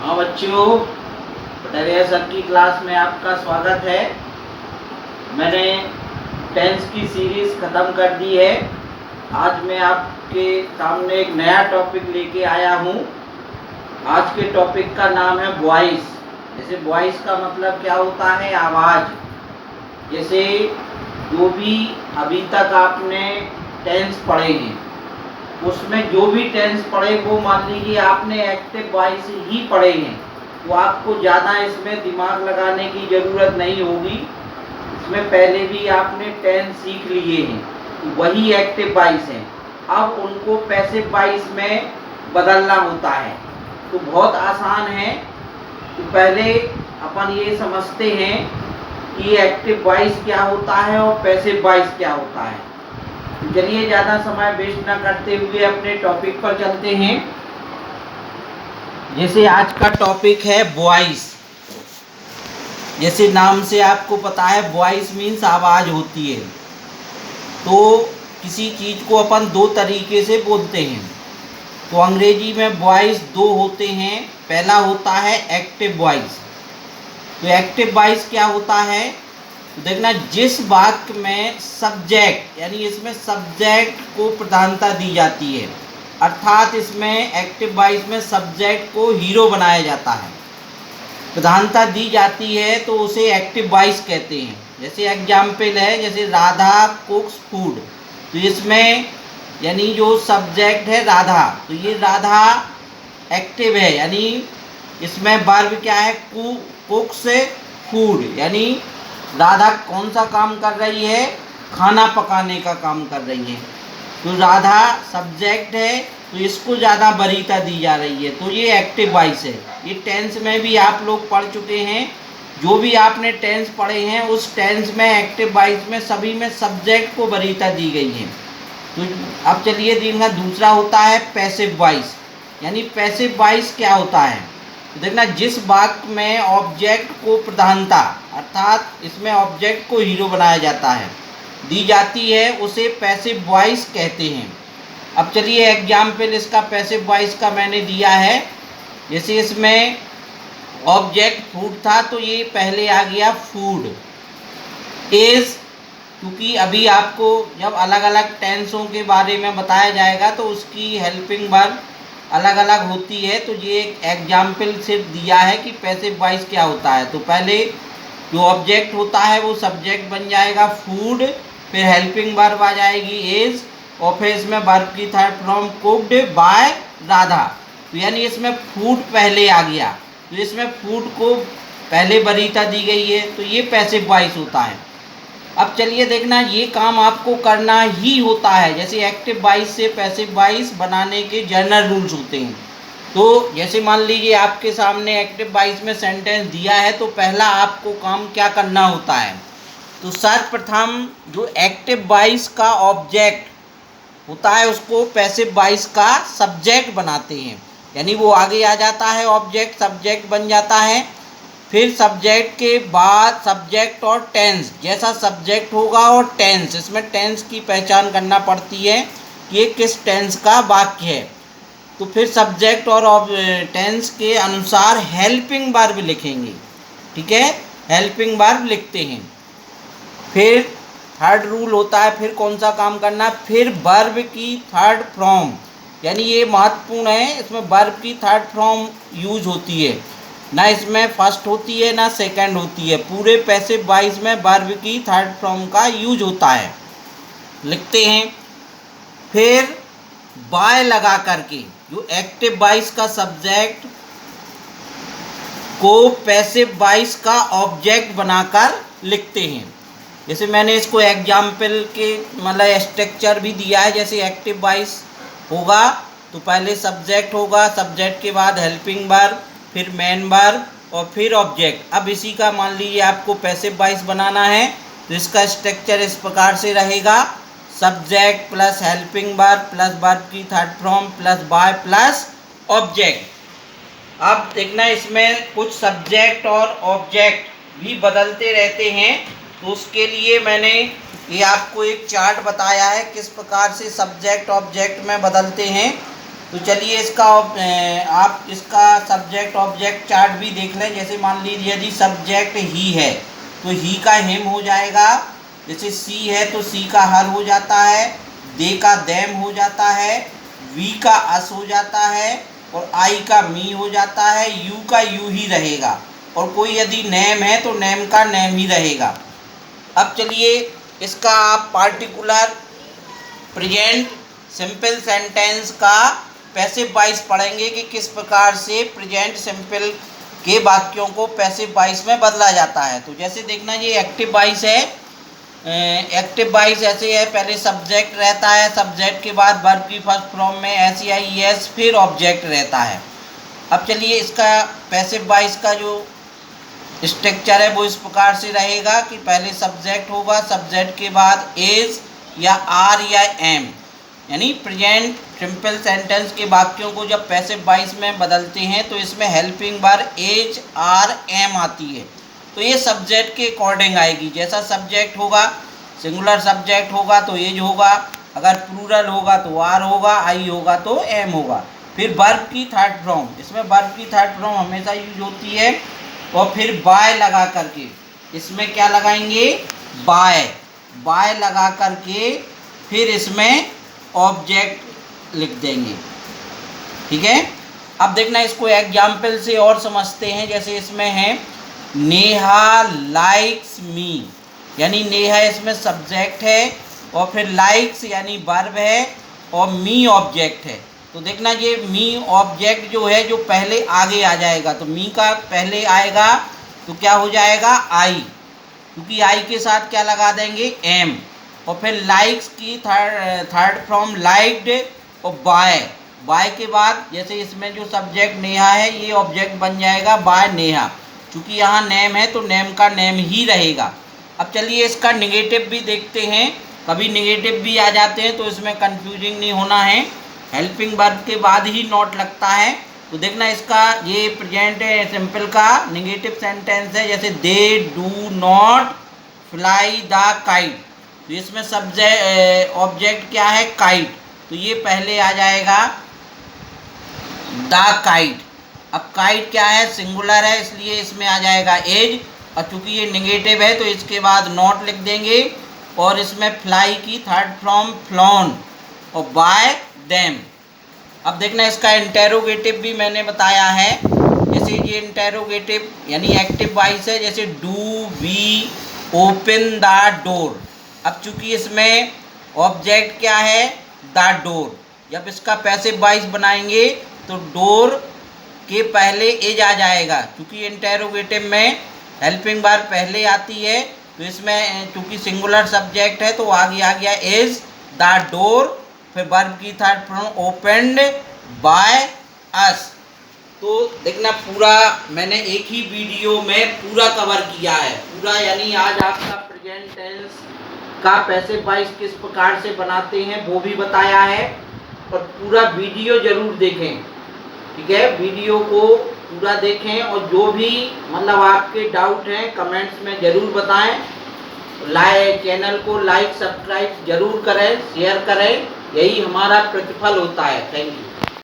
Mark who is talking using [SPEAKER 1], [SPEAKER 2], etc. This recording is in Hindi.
[SPEAKER 1] हाँ बच्चों, पटरिया सर की क्लास में आपका स्वागत है। मैंने टेंस की सीरीज़ ख़त्म कर दी है। आज मैं आपके सामने एक नया टॉपिक लेके आया हूँ। आज के टॉपिक का नाम है वॉइस। जैसे वॉइस का मतलब क्या होता है? आवाज़। जैसे जो भी अभी तक आपने टेंस पढ़े हैं, उसमें जो भी टेंस पढ़े वो मान लीजिए आपने एक्टिव वॉइस ही पढ़े हैं, तो आपको ज़्यादा इसमें दिमाग लगाने की ज़रूरत नहीं होगी। इसमें पहले भी आपने टेंस सीख लिए हैं, तो वही एक्टिव वॉइस हैं। अब उनको पैसिव वॉइस में बदलना होता है, तो बहुत आसान है। तो पहले अपन ये समझते हैं कि एक्टिव वॉइस क्या होता है और पैसिव वॉइस क्या होता है। चलिए ज़्यादा समय वेस्ट ना करते हुए अपने टॉपिक पर चलते हैं। जैसे आज का टॉपिक है वॉइस। जैसे नाम से आपको पता है वॉइस मीन्स आवाज़ होती है। तो किसी चीज़ को अपन दो तरीके से बोलते हैं। तो अंग्रेजी में वॉइस दो होते हैं। पहला होता है एक्टिव वॉइस। तो एक्टिव वॉइस क्या होता है? तो देखना, जिस वाक्य में सब्जेक्ट यानी इसमें सब्जेक्ट को प्रधानता दी जाती है, अर्थात इसमें एक्टिव वॉइस में सब्जेक्ट को हीरो बनाया जाता है, प्रधानता दी जाती है, तो उसे एक्टिव वॉइस कहते हैं। जैसे एग्जाम्पल है, जैसे राधा कुक्स फूड। तो इसमें यानी जो सब्जेक्ट है राधा, तो ये राधा एक्टिव है, यानी इसमें वर्ब क्या है? कुक्स फूड, यानी राधा कौन सा काम कर रही है? खाना पकाने का काम कर रही है। तो राधा सब्जेक्ट है, तो इसको ज़्यादा वरीयता दी जा रही है, तो ये एक्टिव वॉइस है। ये टेंस में भी आप लोग पढ़ चुके हैं। जो भी आपने टेंस पढ़े हैं, उस टेंस में एक्टिव वॉइस में सभी में सब्जेक्ट को वरीयता दी गई है। तो अब चलिए देखना, दूसरा होता है पैसिव वॉइस। यानी पैसिव वॉइस क्या होता है? तो देखना, जिस वाक्य में ऑब्जेक्ट को प्रधानता, अर्थात इसमें ऑब्जेक्ट को हीरो बनाया जाता है, दी जाती है, उसे पैसिव वॉइस कहते हैं। अब चलिए एग्जाम्पल इसका पैसिव वॉइस का मैंने दिया है। जैसे इसमें ऑब्जेक्ट फूड था, तो ये पहले आ गया फूड। इज, क्योंकि अभी आपको जब अलग अलग टेंसों के बारे में बताया जाएगा तो उसकी हेल्पिंग वर्ब अलग अलग होती है। तो ये एक एग्जाम्पल सिर्फ दिया है कि पैसिव वॉइस क्या होता है। तो पहले जो ऑब्जेक्ट होता है वो सब्जेक्ट बन जाएगा फूड, फिर हेल्पिंग वर्ब आ जाएगी इज, और फिर इसमें वर्ब की third form cooked bye Radha. तो यानी इसमें फूड पहले आ गया, तो इसमें फूड को पहले वरीयता दी गई है, तो ये पैसिव वॉइस होता है। अब चलिए देखना, ये काम आपको करना ही होता है। जैसे एक्टिव वॉइस से पैसिव वॉइस बनाने के जनरल रूल्स होते हैं। तो जैसे मान लीजिए आपके सामने एक्टिव वॉइस में सेंटेंस दिया है, तो पहला आपको काम क्या करना होता है? तो सर्वप्रथम जो एक्टिव वॉइस का ऑब्जेक्ट होता है उसको पैसिव वॉइस का सब्जेक्ट बनाते हैं। यानी वो आगे आ जाता है, ऑब्जेक्ट सब्जेक्ट बन जाता है। फिर सब्जेक्ट के बाद सब्जेक्ट और टेंस, जैसा सब्जेक्ट होगा और टेंस, इसमें टेंस की पहचान करना पड़ती है कि ये किस टेंस का वाक्य है। तो फिर सब्जेक्ट और टेंस के अनुसार हेल्पिंग वर्ब लिखेंगे। ठीक है, हेल्पिंग वर्ब लिखते हैं। फिर थर्ड रूल होता है, फिर कौन सा काम करना है? फिर वर्ब की थर्ड फॉर्म, यानी ये महत्वपूर्ण है, इसमें वर्ब की थर्ड फॉर्म यूज होती है। ना इसमें फर्स्ट होती है ना सेकंड होती है। पूरे पैसिव वॉइस में वर्ब की थर्ड फॉर्म का यूज होता है। लिखते हैं। फिर बाय लगा करके जो एक्टिव वॉइस का सब्जेक्ट को पैसिव वॉइस का ऑब्जेक्ट बनाकर लिखते हैं। जैसे मैंने इसको एग्जाम्पल के मतलब स्ट्रक्चर भी दिया है। जैसे एक्टिव वॉइस होगा तो पहले सब्जेक्ट होगा, सब्जेक्ट के बाद हेल्पिंग वर्ब, फिर मेन वर्ब और फिर ऑब्जेक्ट। अब इसी का मान लीजिए आपको पैसिव वॉइस बनाना है, तो इसका स्ट्रक्चर इस प्रकार से रहेगा: subject plus helping verb plus verb की third form plus by plus object. अब देखना, इसमें कुछ सब्जेक्ट और ऑब्जेक्ट भी बदलते रहते हैं, तो उसके लिए मैंने ये आपको एक चार्ट बताया है किस प्रकार से सब्जेक्ट ऑब्जेक्ट में बदलते हैं। तो चलिए इसका आप इसका सब्जेक्ट ऑब्जेक्ट चार्ट भी देख लें। जैसे मान लीजिए यदि सब्जेक्ट ही है तो ही का हिम हो जाएगा, जैसे सी है तो सी का हर हो जाता है, दे का देम हो जाता है, वी का अस हो जाता है और आई का मी हो जाता है, यू का यू ही रहेगा और कोई यदि नेम है तो नेम का नेम ही रहेगा। अब चलिए इसका आप पार्टिकुलर प्रेजेंट सिंपल सेंटेंस का पैसिव वॉइस पढ़ेंगे कि किस प्रकार से प्रेजेंट सिंपल के वाक्यों को पैसिव वॉइस में बदला जाता है। तो जैसे देखना ये एक्टिव वॉइस है। एक्टिव वॉइस ऐसे है, पहले सब्जेक्ट रहता है, सब्जेक्ट के बाद वर्ब की फर्स्ट फॉर्म में एस या ई एस, फिर ऑब्जेक्ट रहता है। अब चलिए इसका पैसिव वॉइस का जो स्ट्रक्चर है वो इस प्रकार से रहेगा कि पहले सब्जेक्ट होगा, सब्जेक्ट के बाद इज या आर या एम, यानी प्रेजेंट सिंपल सेंटेंस के वाक्यों को जब पैसिव वॉइस में बदलते हैं तो इसमें helping verb is are am आती है। तो ये सब्जेक्ट के अकॉर्डिंग आएगी। जैसा सब्जेक्ट होगा, सिंगुलर सब्जेक्ट होगा तो एज होगा, अगर प्लूरल होगा तो आर होगा, आई होगा तो एम होगा। फिर वर्ब की थर्ड फॉर्म, इसमें वर्ब की थर्ड फॉर्म हमेशा यूज होती है। और फिर बाय लगा करके, इसमें क्या लगाएंगे, बाय, बाय लगा करके फिर इसमें ऑब्जेक्ट लिख देंगे। ठीक है। अब देखना इसको एग्जाम्पल से और समझते हैं। जैसे इसमें है नेहा लाइक्स मी, यानी नेहा इसमें सब्जेक्ट है और फिर लाइक्स यानी वर्ब है और मी ऑब्जेक्ट है। तो देखना ये मी ऑब्जेक्ट जो है जो पहले आगे आ जाएगा, तो मी का पहले आएगा तो क्या हो जाएगा, आई, क्योंकि आई के साथ क्या लगा देंगे, एम। और फिर लाइक्स की थर्ड फॉर्म लाइक्ड और बाय, बाय के बाद जैसे इसमें जो सब्जेक्ट नेहा है ये ऑब्जेक्ट बन जाएगा बाय नेहा, क्योंकि यहाँ नेम है तो नेम का नेम ही रहेगा। अब चलिए इसका निगेटिव भी देखते हैं। कभी निगेटिव भी आ जाते हैं तो इसमें कंफ्यूजिंग नहीं होना है, हेल्पिंग वर्ब के बाद ही नॉट लगता है। तो देखना इसका ये प्रेजेंट सिंपल का निगेटिव सेंटेंस है, जैसे they do not fly the kite. तो इसमें सब्जेक्ट ऑब्जेक्ट क्या है, काइट, तो ये पहले आ जाएगा द काइट। अब काइट क्या है, सिंगुलर है, इसलिए इसमें आ जाएगा एज, और चूंकि ये निगेटिव है तो इसके बाद नॉट लिख देंगे। और इसमें फ्लाई की थर्ड फॉर्म फ्लॉन और बाय देम। अब देखना इसका इंटेरोगेटिव भी मैंने बताया है। जैसे ये इंटेरोगेटिव यानी एक्टिव वॉइस है, जैसे do we open the door. अब चूंकि इसमें ऑब्जेक्ट क्या है, द डोर, जब इसका पैसिव वॉइस बनाएंगे तो डोर के पहले एज आ जाएगा, क्योंकि इंटेरोगेटिव में हेल्पिंग वर्ब पहले आती है। तो इसमें चूंकि सिंगुलर सब्जेक्ट है तो आगे आ गया इज द डोर, फिर वर्ब की third form opened by us. तो देखना पूरा मैंने एक ही वीडियो में पूरा कवर किया है, पूरा, यानी आज आपका प्रेजेंट टेंस का पैसिव वॉइस किस प्रकार से बनाते हैं वो भी बताया है, और पूरा वीडियो जरूर देखें। ठीक है, वीडियो को पूरा देखें और जो भी मतलब आपके डाउट हैं कमेंट्स में ज़रूर बताएं। चैनल को लाइक सब्सक्राइब जरूर करें, शेयर करें, यही हमारा प्रतिफल होता है। Thank you.